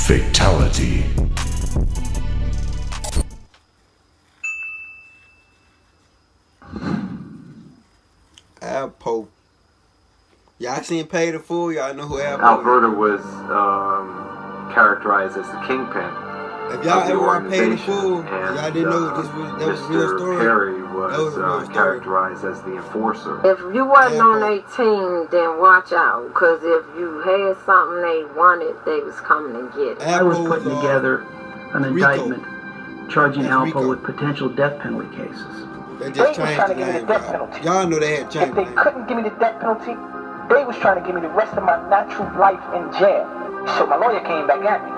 Fatality. Alpo. Y'all seen Pay the Fool? Y'all know who Alpo is? Alberta was characterized as the kingpin. If y'all ever watched Pay the Fool, y'all didn't know that was a real story. Perry was characterized as the enforcer. If you wasn't on 18, then watch out, because if you had something they wanted, they was coming to get it. I was putting together an indictment charging Alpo with potential death penalty cases. They just was trying to give me the death penalty. Y'all know they had changed. If they couldn't give me the death penalty, they was trying to give me the rest of my natural life in jail. So my lawyer came back at me.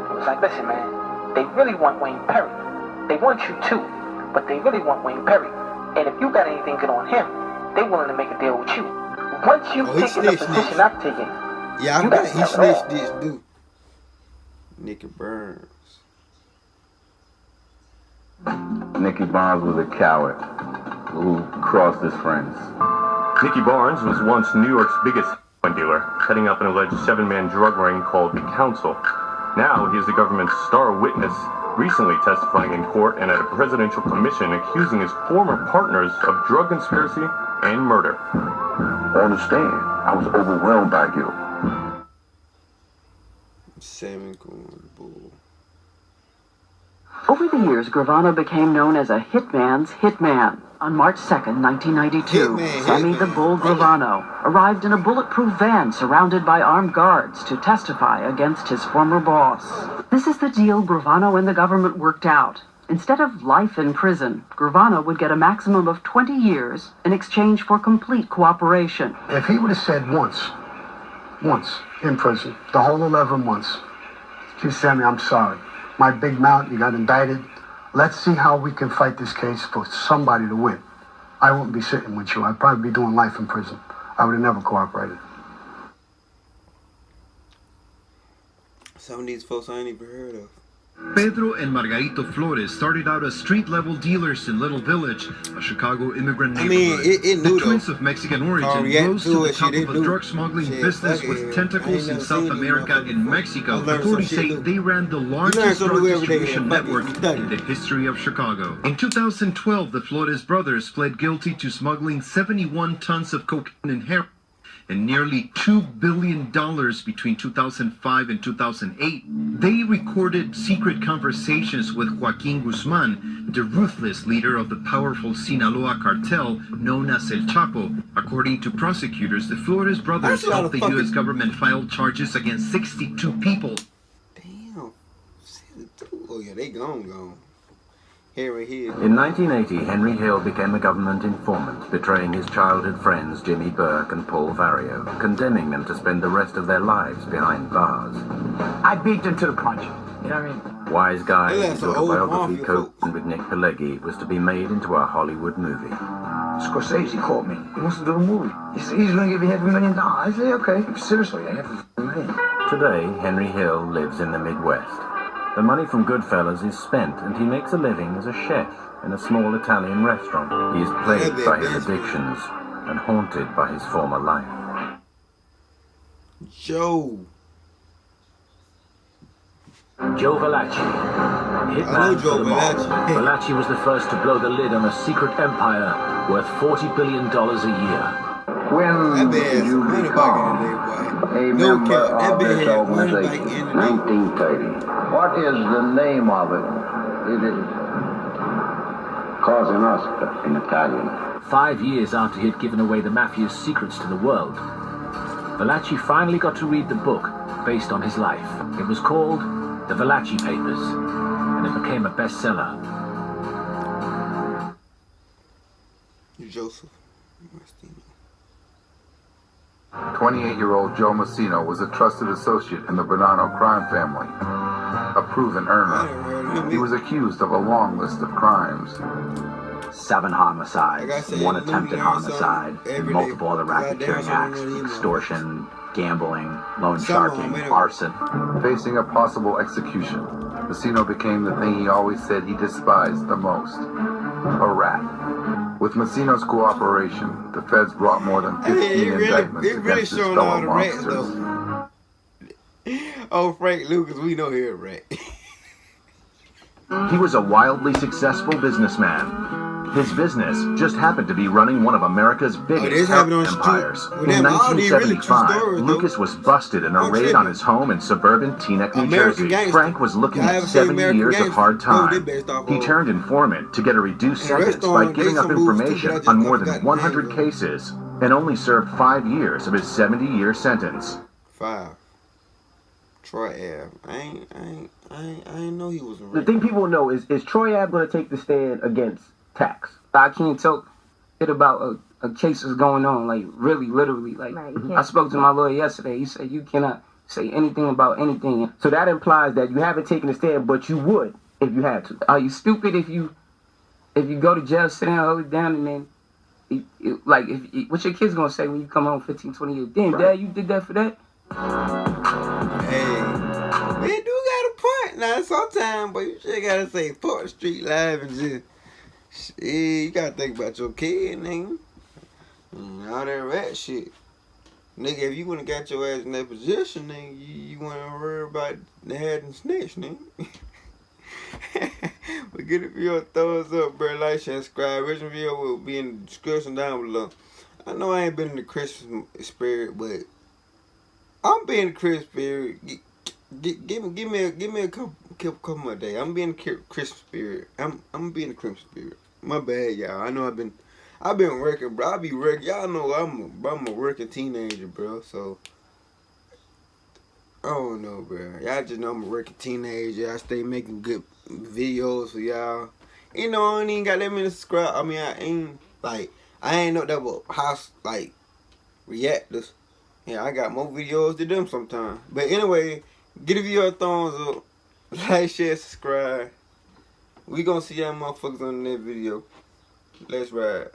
He was like, listen, man, they really want Wayne Perry. They want you too, but they really want Wayne Perry. And if you got anything good on him, they willing to make a deal with you. Once you take the position I've taken, yeah, I bet he snitched this dude. Nicky Burns. Nicky Barnes was a coward who crossed his friends. Nicky Barnes was once New York's biggest dealer, heading up an alleged 7-man drug ring called the Council. Now he is the government's star witness, recently testifying in court and at a presidential commission accusing his former partners of drug conspiracy and murder. On the stand, I was overwhelmed by guilt. Salmon corn bull. Over the years, Gravano became known as a hitman's hitman. On March 2nd, 1992, Sammy the Bull Gravano arrived in a bulletproof van surrounded by armed guards to testify against his former boss. This is the deal Gravano and the government worked out. Instead of life in prison, Gravano would get a maximum of 20 years in exchange for complete cooperation. If he would have said once in prison, the whole 11 months, gee, Sammy, I'm sorry. My big mouth, you got indicted. Let's see how we can fight this case for somebody to win. I wouldn't be sitting with you. I'd probably be doing life in prison. I would have never cooperated. Some of these folks I ain't even heard of. Pedro and Margarito Flores started out as street-level dealers in Little Village, a Chicago immigrant neighborhood. The twins of Mexican origin rose to the top of a drug smuggling business with tentacles in South America and Mexico. Authorities say they ran the largest drug distribution network in the history of Chicago. In 2012, the Flores brothers pled guilty to smuggling 71 tons of cocaine and heroin and nearly $2 billion between 2005 and 2008. They recorded secret conversations with Joaquin Guzman, the ruthless leader of the powerful Sinaloa cartel known as El Chapo. According to prosecutors, the Flores brothers helped the U.S. government file charges against 62 people. Damn. Oh yeah, they gone. Henry Hill. In 1980, Henry Hill became a government informant, betraying his childhood friends Jimmy Burke and Paul Vario, condemning them to spend the rest of their lives behind bars. I beat them to the punch. You know what I mean? Wise Guy, his autobiography co-written with Nick Pileggi, was to be made into a Hollywood movie. Scorsese called me. He wants to do a movie. He said he's going to give you $500,000. I say, okay. Seriously, I have $500,000. Today, Henry Hill lives in the Midwest. The money from Goodfellas is spent, and he makes a living as a chef in a small Italian restaurant. He is plagued by his addictions and haunted by his former life. Joe Valachi. Hitman for the mob. Valachi was the first to blow the lid on a secret empire worth $40 billion a year. When did you become a member of this organization? 1930. What is the name of it? It is Cosa Nostra in Italian. 5 years after he had given away the mafia's secrets to the world, Valachi finally got to read the book based on his life. It was called The Valachi Papers, and it became a bestseller. Joseph. 28-year-old Joe Massino was a trusted associate in the Bonanno crime family, a proven earner. He was accused of a long list of crimes. 7 homicides, 1 attempted homicide, and multiple other racketeering acts, extortion, gambling, loan sharking, arson. Facing a possible execution, Massino became the thing he always said he despised the most, a rat. With Massino's cooperation, the feds brought more than 15 indictments against his fellow monsters. Oh, Oh, Frank Lucas, we know here, right? He was a wildly successful businessman. His business just happened to be running one of America's biggest empires. In 1975, Lucas was busted in a raid on his home in suburban Teaneck, New Jersey. Frank was looking at 70 years of hard time. He turned informant to get a reduced sentence by giving up information on more than 100 cases and only served 5 years of his 70-year sentence. 5. Troy Ave. I ain't know he was a The thing people know is Troy Ave going to take the stand against tax? I can't talk shit about a case that's going on, like really, literally. Like I spoke to my lawyer yesterday. He said you cannot say anything about anything. So that implies that you haven't taken a stand, but you would if you had to. Are you stupid if you go to jail, sit down, hold it down, and then what your kids gonna say when you come home 15, 20 years? Damn, Dad, you did that for that? Hey, man, do got a point. Now, sometimes, but you just gotta say, fuck street life and just, shit, you gotta think about your kid, nigga. All that rat shit. Nigga, if you wouldn't got your ass in that position, nigga, you wouldn't worry about the head and snitch, nigga. But get it for your thumbs up, bro. Like, share, subscribe. Original video will be in the description down below. I know I ain't been in the Christmas spirit, but I'm being in the Christmas spirit. Give me a couple more days. I'm being in the Christmas spirit. I'm being in the Christmas spirit. My bad, y'all. I know I've been working, bro. I be working. Y'all know I'm a working teenager, bro. So I don't know, bro. Y'all just know I'm a working teenager. I stay making good videos for y'all. You know, I ain't even got that many subscribers. I mean, I ain't know that was house like reactors. Yeah, I got more videos than them sometimes. But anyway, give the video a thumbs up, like, share, subscribe. We gonna see y'all motherfuckers on the next video. Let's ride.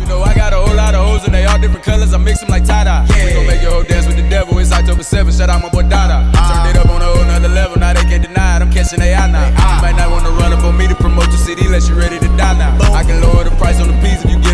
You know I got a whole lot of hoes and they all different colors. I mix them like tie-dye. Yeah. We gon' make your whole dance with the devil. It's October 7th. Shout out my boy Dada. Turned it up on a whole nother level. Now they can't deny it. I'm catching AI now. You might not wanna run up on me to promote your city unless you ready to die now. I can lower the price on the piece if you get